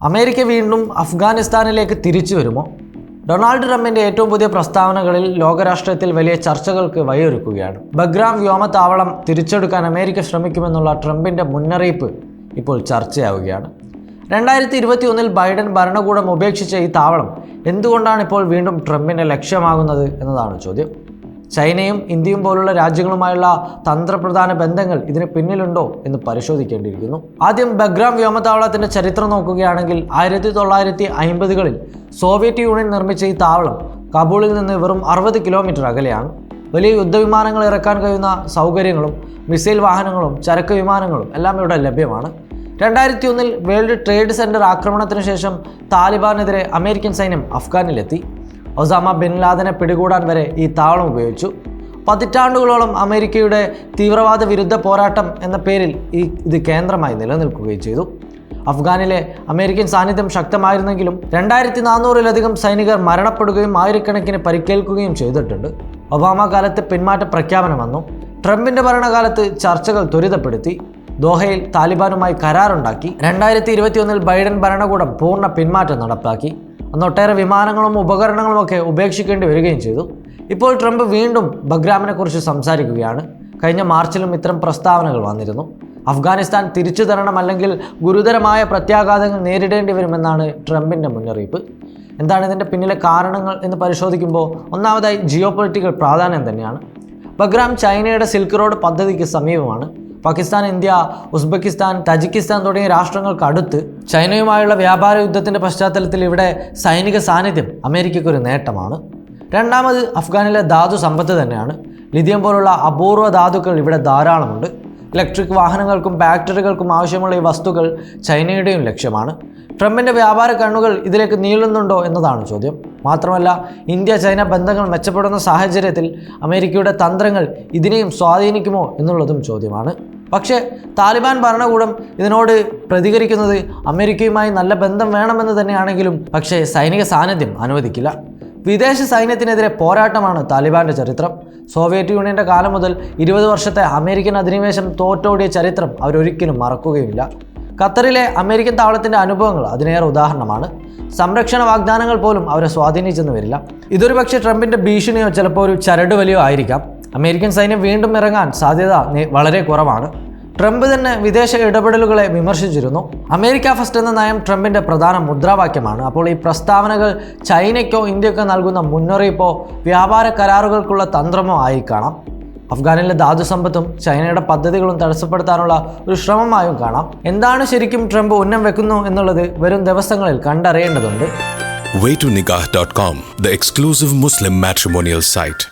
America വീണ്ടും അഫ്ഗാനിസ്ഥാനിലേക്ക് തിരിച്ചു വരുമോ? ഡൊണാൾഡ് ട്രംപിന്റെ ഏറ്റവും പുതിയ പ്രസ്താവനകളിൽ ലോകരാഷ്ട്രീയത്തിൽ വലിയ ചർച്ചകൾക്ക് വഴിയൊരുക്കുകയാണ്. ബഗ്രാം വ്യോമത്താവളം തിരിച്ചെടുക്കാൻ അമേരിക്ക ശ്രമിക്കുമെന്നുള്ള ട്രംപിന്റെ മുന്നറിയിപ്പ് ഇപ്പോൾ ചർച്ചയാവുകയാണ്. 2021 ബൈഡൻ ഭരണകൂടം ഉപേക്ഷിച്ച ഈ താവളം എന്തുകൊണ്ടാണ് ഇപ്പോൾ വീണ്ടും ട്രംപിന്റെ ലക്ഷ്യമാകുന്നത് എന്നതാണ് ചോദ്യം. ചൈനയും ഇന്ത്യയും പോലുള്ള രാജ്യങ്ങളുമായുള്ള തന്ത്രപ്രധാന ബന്ധങ്ങൾ ഇതിന് പിന്നിലുണ്ടോ എന്ന് പരിശോധിക്കേണ്ടിയിരിക്കുന്നു. ആദ്യം ബഗ്രാം വ്യോമത്താവളത്തിന്റെ ചരിത്രം നോക്കുകയാണെങ്കിൽ 1950കളിൽ സോവിയറ്റ് യൂണിയൻ നിർമ്മിച്ച ഈ താവളം കാബൂളിൽ നിന്ന് വെറും 60 കിലോമീറ്റർ അകലെയാണ്. വലിയ യുദ്ധവിമാനങ്ങൾ ഇറക്കാൻ കഴിയുന്ന സൗകര്യങ്ങളും മിസൈൽ വാഹനങ്ങളും ചരക്ക് വിമാനങ്ങളും എല്ലാം ഇവിടെ ലഭ്യമാണ്. 2001 വേൾഡ് ട്രേഡ് സെന്റർ ആക്രമണത്തിന് ശേഷം താലിബാനെതിരെ അമേരിക്കൻ സൈന്യം അഫ്ഗാനിലെത്തി. ഒസാമ ബിൻ ലാദനെ പിടികൂടാൻ വരെ ഈ താവളം ഉപയോഗിച്ചു. പതിറ്റാണ്ടുകളോളം അമേരിക്കയുടെ തീവ്രവാദ വിരുദ്ധ പോരാട്ടം എന്ന പേരിൽ ഇത് കേന്ദ്രമായി നിലനിൽക്കുകയും ചെയ്തു. അഫ്ഗാനിലെ അമേരിക്കൻ സാന്നിധ്യം ശക്തമായിരുന്നെങ്കിലും 2400-ലധികം സൈനികർ മരണപ്പെടുകയും ആയിരക്കണക്കിന് പരിക്കേൽക്കുകയും ചെയ്തിട്ടുണ്ട്. ഒബാമ കാലത്ത് പിന്മാറ്റ പ്രഖ്യാപനം വന്നു. ട്രംപിന്റെ ഭരണകാലത്ത് ചർച്ചകൾ ത്വരിതപ്പെടുത്തി. ദോഹയിൽ താലിബാനുമായി കരാറുണ്ടാക്കി. 2021 ബൈഡൻ ഭരണകൂടം പൂർണ്ണ പിന്മാറ്റം നടപ്പാക്കി. അന്നൊട്ടേറെ വിമാനങ്ങളും ഉപകരണങ്ങളും ഒക്കെ ഉപേക്ഷിക്കേണ്ടി വരികയും ചെയ്തു. ഇപ്പോൾ ട്രംപ് വീണ്ടും ബഗ്രാമിനെ കുറിച്ച് സംസാരിക്കുകയാണ്. കഴിഞ്ഞ മാർച്ചിലും ഇത്തരം പ്രസ്താവനകൾ വന്നിരുന്നു. അഫ്ഗാനിസ്ഥാൻ തിരിച്ചു തരണം, അല്ലെങ്കിൽ ഗുരുതരമായ പ്രത്യാഘാതങ്ങൾ നേരിടേണ്ടി വരുമെന്നാണ് ട്രംപിന്റെ മുന്നറിയിപ്പ്. എന്താണ് ഇതിൻ്റെ പിന്നിലെ കാരണങ്ങൾ എന്ന് പരിശോധിക്കുമ്പോൾ ഒന്നാമതായി ജിയോ പൊളിറ്റിക്കൽ പ്രാധാന്യം തന്നെയാണ്. ബഗ്രാം ചൈനയുടെ സിൽക്ക് റോഡ് പദ്ധതിക്ക് സമീപമാണ്. പാകിസ്ഥാൻ, ഇന്ത്യ, ഉസ്ബെക്കിസ്ഥാൻ, തജിക്കിസ്ഥാൻ തുടങ്ങിയ രാഷ്ട്രങ്ങൾക്ക് അടുത്ത് ചൈനയുമായുള്ള വ്യാപാര യുദ്ധത്തിൻ്റെ പശ്ചാത്തലത്തിൽ ഇവിടെ സൈനിക സാന്നിധ്യം അമേരിക്കയ്ക്കൊരു നേട്ടമാണ്. രണ്ടാമത് അഫ്ഗാനിലെ ധാതു സമ്പത്ത് തന്നെയാണ്. ലിഥിയം പോലുള്ള അപൂർവ ധാതുക്കൾ ഇവിടെ ധാരാളമുണ്ട്. ഇലക്ട്രിക് വാഹനങ്ങൾക്കും ബാറ്ററികൾക്കും ആവശ്യമുള്ള ഈ വസ്തുക്കൾ ചൈനയുടെയും ലക്ഷ്യമാണ്. ട്രംപിൻ്റെ വ്യാപാര കണ്ണുകൾ ഇതിലേക്ക് നീളുന്നുണ്ടോ എന്നതാണ് ചോദ്യം. മാത്രമല്ല, ഇന്ത്യ ചൈന ബന്ധങ്ങൾ മെച്ചപ്പെടുന്ന സാഹചര്യത്തിൽ അമേരിക്കയുടെ തന്ത്രങ്ങൾ ഇതിനെയും സ്വാധീനിക്കുമോ എന്നുള്ളതും ചോദ്യമാണ്. പക്ഷേ താലിബാൻ ഭരണകൂടം ഇതിനോട് പ്രതികരിക്കുന്നത് അമേരിക്കയുമായി നല്ല ബന്ധം വേണമെന്ന് തന്നെയാണെങ്കിലും പക്ഷേ സൈനിക സാന്നിധ്യം അനുവദിക്കില്ല. വിദേശ സൈന്യത്തിനെതിരെ പോരാട്ടമാണ് താലിബാന്റെ ചരിത്രം. സോവിയറ്റ് യൂണിയന്റെ കാലം മുതൽ 20 വർഷത്തെ അമേരിക്കൻ അധിനിവേശം തോറ്റോടിയ ചരിത്രം അവരൊരിക്കലും മറക്കുകയില്ല. ഖത്തറിലെ അമേരിക്കൻ താവളത്തിന്റെ അനുഭവങ്ങൾ അതിനേറെ ഉദാഹരണമാണ്. സംരക്ഷണ വാഗ്ദാനങ്ങൾ പോലും അവരെ സ്വാധീനിച്ചെന്ന് വരില്ല. ഇതൊരു പക്ഷേ ട്രംപിന്റെ ഭീഷണിയോ ചിലപ്പോൾ ഒരു ചരടുവലിയോ ആയിരിക്കാം. അമേരിക്കൻ സൈന്യം വീണ്ടും ഇറങ്ങാൻ സാധ്യത വളരെ കുറവാണ്. ട്രംപ് തന്നെ വിദേശ ഇടപെടലുകളെ വിമർശിച്ചിരുന്നു. അമേരിക്ക ഫസ്റ്റ് എന്ന നയം ട്രംപിന്റെ പ്രധാന മുദ്രാവാക്യമാണ്. അപ്പോൾ ഈ പ്രസ്താവനകൾ ചൈനയ്ക്കോ ഇന്ത്യക്കോ നൽകുന്ന മുന്നറിയിപ്പോ വ്യാപാര കരാറുകൾക്കുള്ള തന്ത്രമോ ആയി കാണാം. അഫ്ഗാനിലെ ധാതു സമ്പത്തും ചൈനയുടെ പദ്ധതികളും തടസ്സപ്പെടുത്താനുള്ള ഒരു ശ്രമമായും കാണാം. എന്താണ് ശരിക്കും ട്രംപ് ഉന്നം വെക്കുന്നു എന്നുള്ളത് വരും ദിവസങ്ങളിൽ കണ്ടറിയേണ്ടതുണ്ട്. waytonikah.com, the exclusive Muslim matrimonial site.